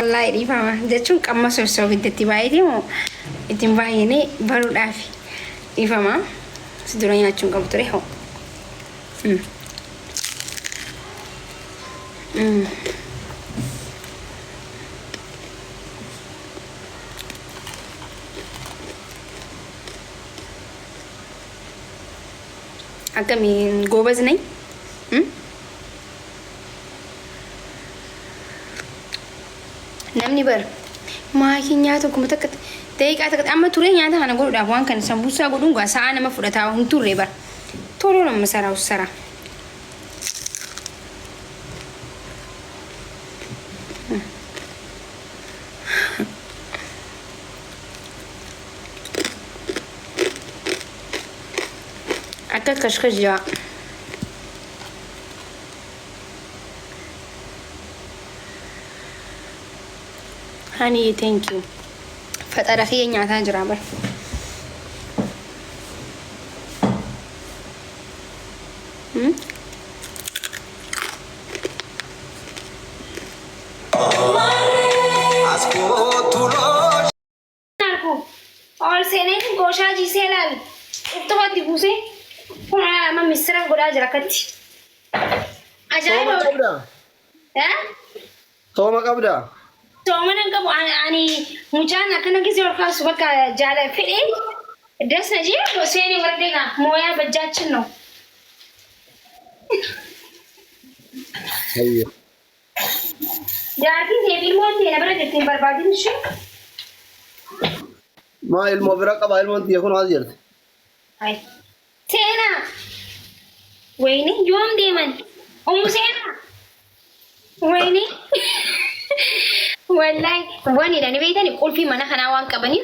wallahi dhiifama jechuun qamma sossoobitti itti baay'ee moo ittiin baay'inee baruudhaaf dhiifama si dura nyaachuun qabu ture hoo. Akkamiin goobaz nai? Namni bar maatii nyaata kuma takka daqiiqaa takka amma ture nyaata kana godhuudhaaf waan kana sambuusaa godhuun gaa sa'a nama fudhataa hin turre bar toloo nama saraa ussara. Akka kashkash jaa. Honey, thank you. Fatara khiyya nyaataa jira bar. और सेने गोशा जी से लाल तो बात दिखूसे पुराना मैं मिश्रा गोड़ा जरा कच्ची अजाइब है तो मैं कब जा तो मैंने कब आनी मुझे ना करना किसी और का सुबह का जाला फिर एक ड्रेस ना जी तो सेने कर देगा मोया बच्चा चुनो जाती देवी मोती ना बड़ा जितनी बर्बादी निश्चय ما الموبرة قبائل من يكون هذا هاي سينا ويني يوم ديمن سينا ويني والله واني لاني بيتني قول في منا خنا وان كبني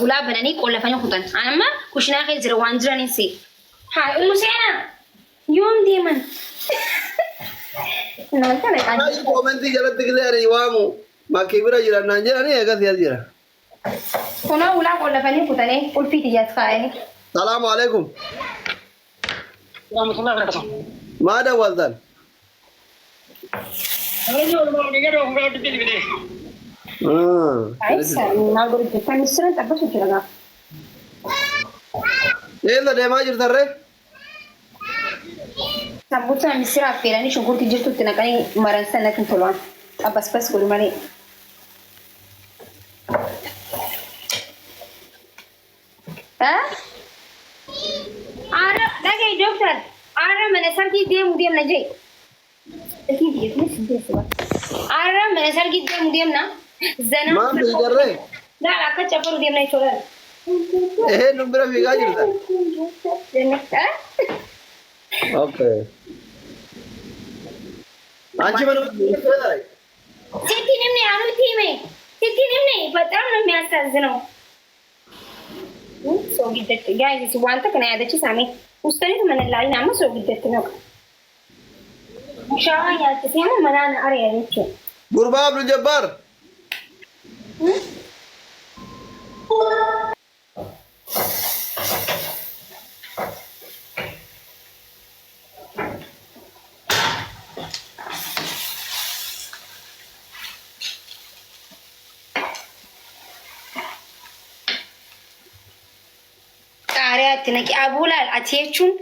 هلا بناني قول لفني خطن انا ما كشنا خي زر وان زراني سي هاي سينا يوم ديمن نالتا أنا كومنتي جلت كده أنا يوامو ما كبيرة جرا نانجا أنا إيه كذي جرا هنا ولا قول لفني خطني قول في تجات خاي السلام عليكم ورحمة الله وبركاته. ماذا وزن ما قلت كان السنة تبص كذا إيه ده دم أجر ترى sambusa misira afeelanii shunkurtii jirtutti naqanii maransan nakin tolwan abbasbas godhu malee. Aara dhagaye doktar aara mana sargii deemna jee. Aara mana sargii deemna zana. Maa fi jarree Gaala akka cafaru deemna jechuudha. numbira fiigaa jirta. Okay. አንቺ ምን ትፈልጋለሽ? ሲቲንም ነው ያሉት ይሜ ሲቲንም ነው በጣም ነው የሚያሳዝነው። ሰው ቢደት ጋይስ ዋንተ ከና ያደች ሳሚ ውስጠኔ ምን ላይ ናማ ሰው ቢደት ነው ሻዋ ያጥሲያም ማናን አረ ያለች ጉርባ አብዱ ጀባር تنك أبولا أتيجون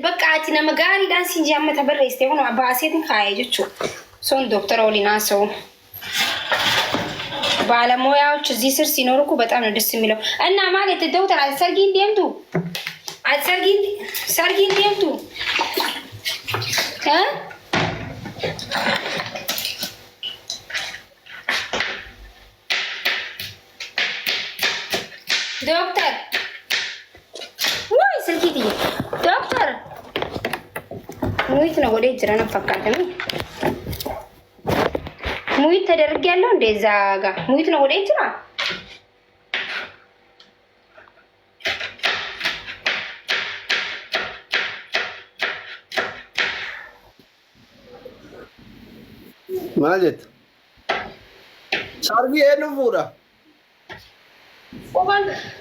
بقى أتينا مقاري دان سينجي أما تبرر يستيقون وعباسيتن خايجتشو سون دكتور أولي ناسو بالا مويا وچزي سر سينوركو بتامنا دسميلو أنا ما قلت الدكتور على سرقين ديمتو على سرقين ديمتو ها دكتور سلكيتي دكتور مويت نقول إيه جرانا فكرتني مويت تدرج يالله دزاغا مويت نقول إيه جرا ماجد شاربي إيه نفورة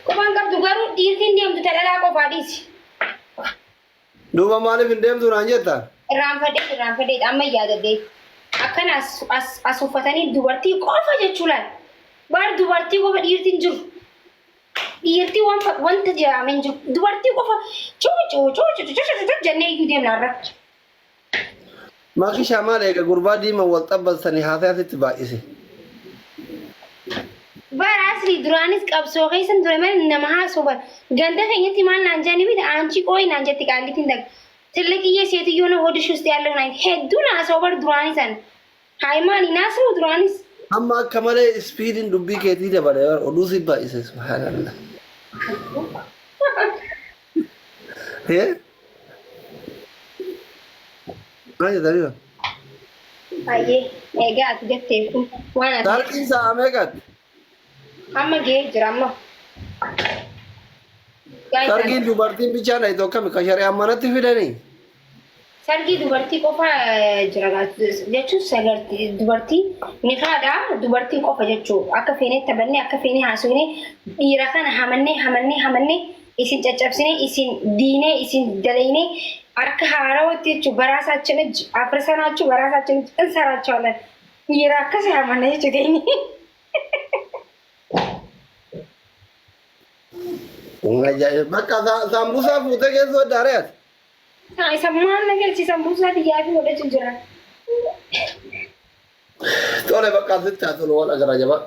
Kuban kabdu garuu dhiirtiin deemtu talalaa qofaadhiisi. Duuba maaliif hin deemtu naan jetta? Irraanfadhee amma yaadadhee. akkana as uffatanii dubartii qofa jechuudhaan baar dubartii qofa dhiirtiin jiru dhiirtii wanta jedhameen jiru dubartii qofa cuu jennee iyyuu deemna irra. Maaki shaamaal eega gurbaa diimaa wal xabbalsanii haasayaasitti baay'ise. Bara asli duraanis qabsoo keessan ture malee nama haasoo ganda keenyatti maal naan jedhanii bita aanchi qooyi naan jetti qaallitiin daga. ትልቅዬ ሴትዮ ነው ሆድሽ ውስጥ ያለው ናይ ሄዱና አሶበር ዱራኒሰን ሃይማኒ ናስሩ ዱራኒስ አማ ከመለ ስፒድን ዱቢ ከቲ ደበለ ኦዱስ ይባይስ ሱብሃንአላህ ሄ አይ ዳሪዮ አዬ ኤጋ አትገቴኩ ዋና ታርቂሳ አመጋት አመ ጌ ጅራማ sargi dubartiin bicha na itu kami kasyari amanat fidani sargi dubartii qofa jira jechuun sagarti dubartii ni haadha dubartii qofa jechuun akka feenee taphannee akka feenee haasofnee dhiira kana hamannee isin caccabsine isin diinee isin dalaynee akka haarawatti jechuun baraasaachine afrisanaachuu baraasaachine insaraachaalan dhiira akkasii hamannee jechuudha. Bakka sambusa fuutee keessoo daareet. Isa maal nagarsi sambusa xiyyaa fi godhachu jira. Tole bakka asitti haa tolu wal agarra jaba.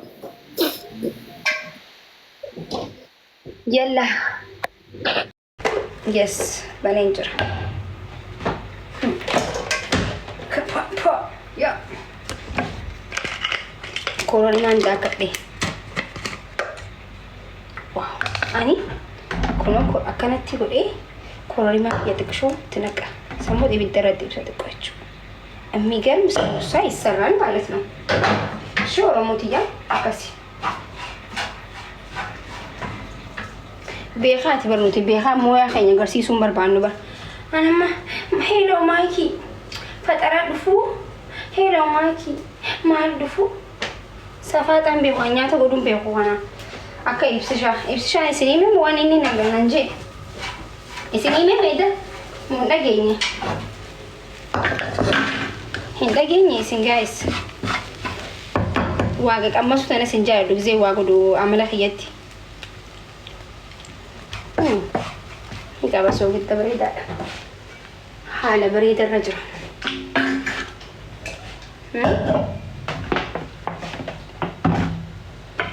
Yalla. Yes, baneen jira. Ya. Koronnaan daakadhe. Wow. Ani kuno akkanatti godhee kororimaa kiyya xiqqoo ትነቃ ሰሞት ibiddara dibsa xiqqoo jechuudha. የሚገርም ሰሙሳ ይሰራል ማለት ነው። እሺ ኦሮሞትያ akkasi. Beekaati barnuti beekaa mooyaa keenya agarsiisuun barbaannu bar. Anamma heeloo maayikii faxaraa dhufuu heeloo maayikii maal dhufuu safaaxaan beeku nyaata godhuun beeku kana. Akka ibsishaa isinii waan inni naganan jee isinii meeda mun dhageenye hin dhageenye isin gaayis waaqa qammasu tana isin jaalladhu gisee waa godhu amala kiyyatti ni qaba soogidda bareedaadha haala bareedarra jira.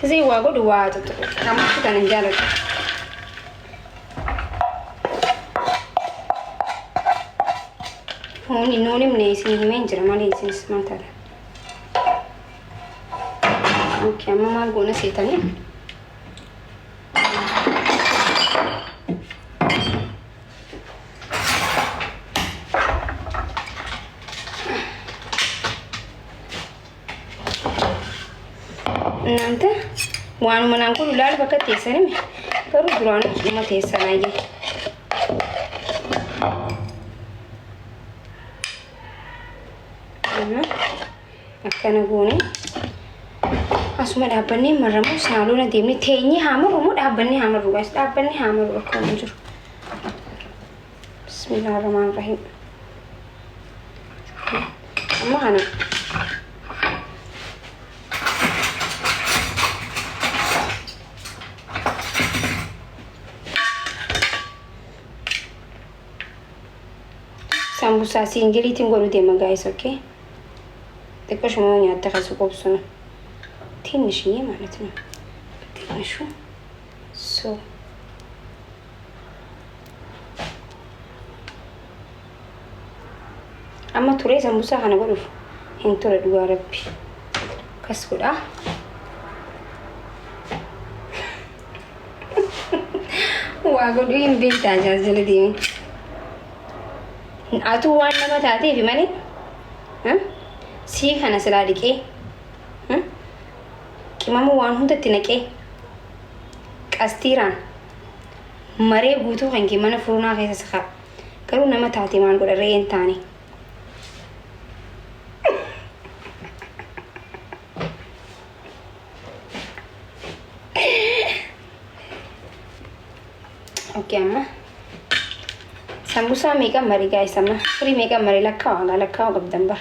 Zai wago da wata kamar suka nan jarar. Honi nonim ne sin himen jira mali sin smantara. Okay, amma mal gona setani. Nanti waan manaan kun ilaal bakka teessanime garuu duraan dhuma teessanaayyee. Akkana goone asuma dhaabbannee marramoo saaloona deemnee teenyee haamaru moo dhaabbannee haamaru gaas dhaabbannee haamaru akka hin jiru. Bismillaahi rahmaani rahiim. Amma kana sambusa singilitiin godhu deema guys, okay? xiqqoo shumoo nyaata kasu qobsuna ትንሽዬ ማለት ነው ትንሹ ሶ amma ture sambusa kana godhuuf hin ture dhugaa rabbi kas godha waa godhu hin beektaa jaajala deemi atu waan nama taateef malee sii kana silaa dhiqee qimama waan hundatti naqee qastiiraan maree guutuu kan kee mana furunaa keessa sakaa garuu nama taate maal godha re'een taane okay amma sambusa meeqa marii guys amma free meeqa marii lakkaa qabdan bar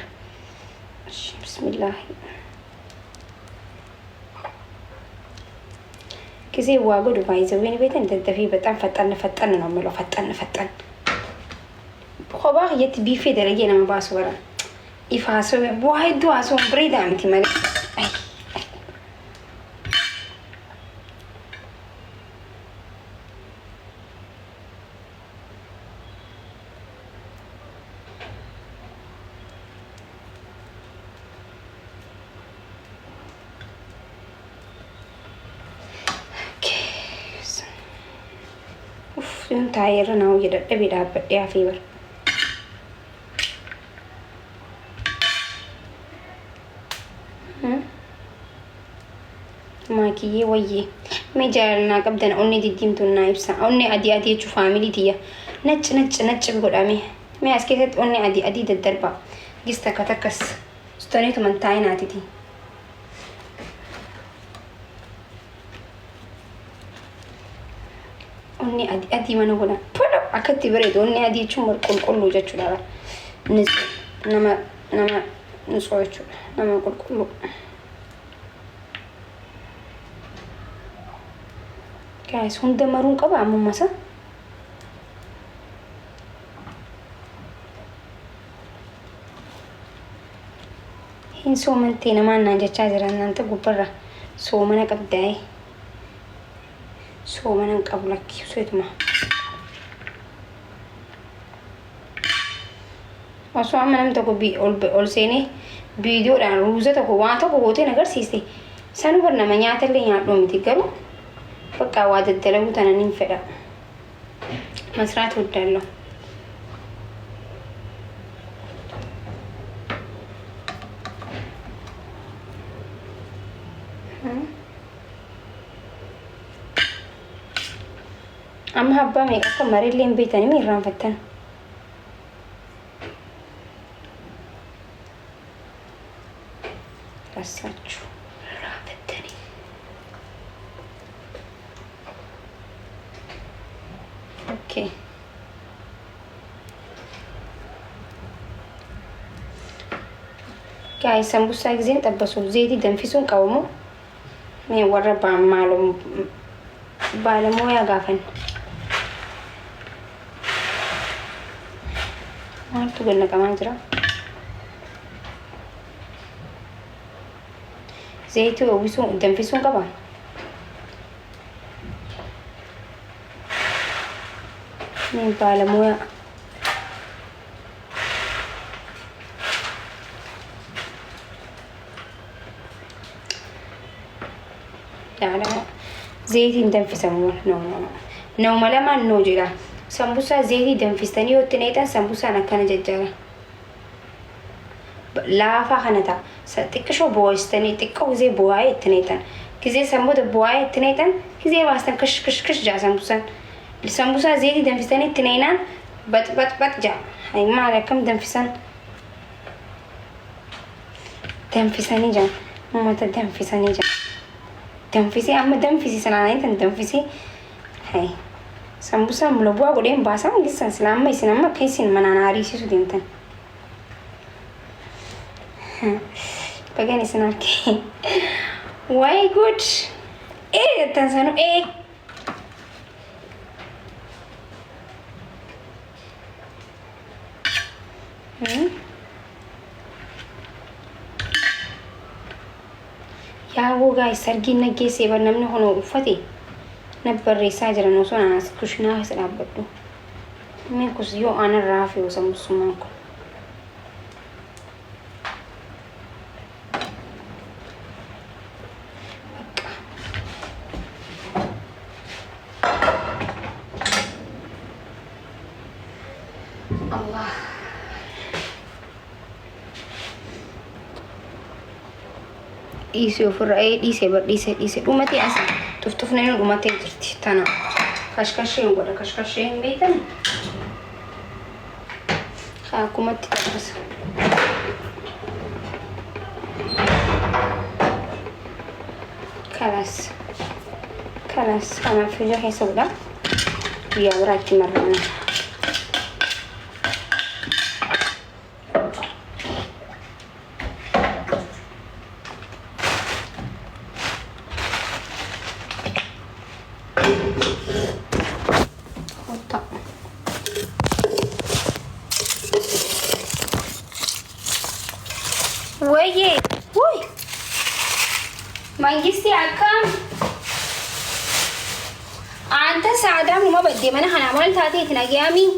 والله كذي واجد وفايزة وين بيتن تدفي بتن فتن نعمله فتن خباه يتبي في درجة أنا ما باسورة يفاسو واحد دو اسو بريد عمتي مالك أي يوم تايرنا وجد أبي داب يا فيبر ماكي ويي ما جالنا قبضنا أني ديم تونا يبسا أني أدي تشوف عاملي ديا نتش بقول أمي ما أسكت أني أدي الدربة جست كتكس استنيت من تايناتي دي أني أدي ما نقوله فلو أكتب بريد أني أدي شو كله جت شو لا نزل نما نسوي شو نما كله guys hunda maruun qaba amma masa hin soomantee namaan jechaa jiran nanta gubbarra soomana qabdaa'e soomanan qabu lakki soetuma osoo amma nam tokko ol seenee viidiyoodhaan ruuza tokko waan tokko gooteen agarsiiste sanu bar nama nyaatallee nyaadhuu miti garuu بقى واد الدلو تنانين فدا مسرات ودالو أما هبا ميكا كماري اللي مبيتاني ميران فتن رساتشو اوكي جاي سمبوسا زين تبسو زيتي دنفسون قومو مي ورا مالو بالمو يا غافن ما تقولنا كمان جرا زيتي وبسون دنفسون قبا مين بالمويا لا زيتي ندنفسمو نو ملما نوجلا سمبوسا زيتي دنفستني وتنيتا سمبوسا نكنا ججارة لا فخنتا ستكشو بويستني تكو زي بواي تنيتا كزي سمبوت بواي تنيتا كزي واستن كش جا سمبوسا السمبوسة زيتي دنفساني التنينان بط جا هاي ما على كم دنفسان دنفساني جا ماما تدنفساني جا دنفسي أما دنفسي سنانين تندنفسي هاي سمبوسة ملوبوا قدين باسا جسا سلام ما يسنا ما كيسين منانا عريسي سودينتن بقاني سناركي واي جود ايه تنسانو ايه يا هو جاي سرقين نجيسي برنامج هنا وفتي نبر رسالة نوصل أنا كشنا هسه عبدو مين كسيو أنا رافي وسموس مانكو الله dhiisee ofirra dhiisee dhumatee as tuftufneen dhumatee jirti tana kashkasheen godha kashkasheen beektan akkumatti tabbisa kalas kanaaf ija keessa godha guyyaa biraatti marrana ويي وي منجستي أكام أنت سعدان وما بدي منها أنا عملت هاتي تناجيامي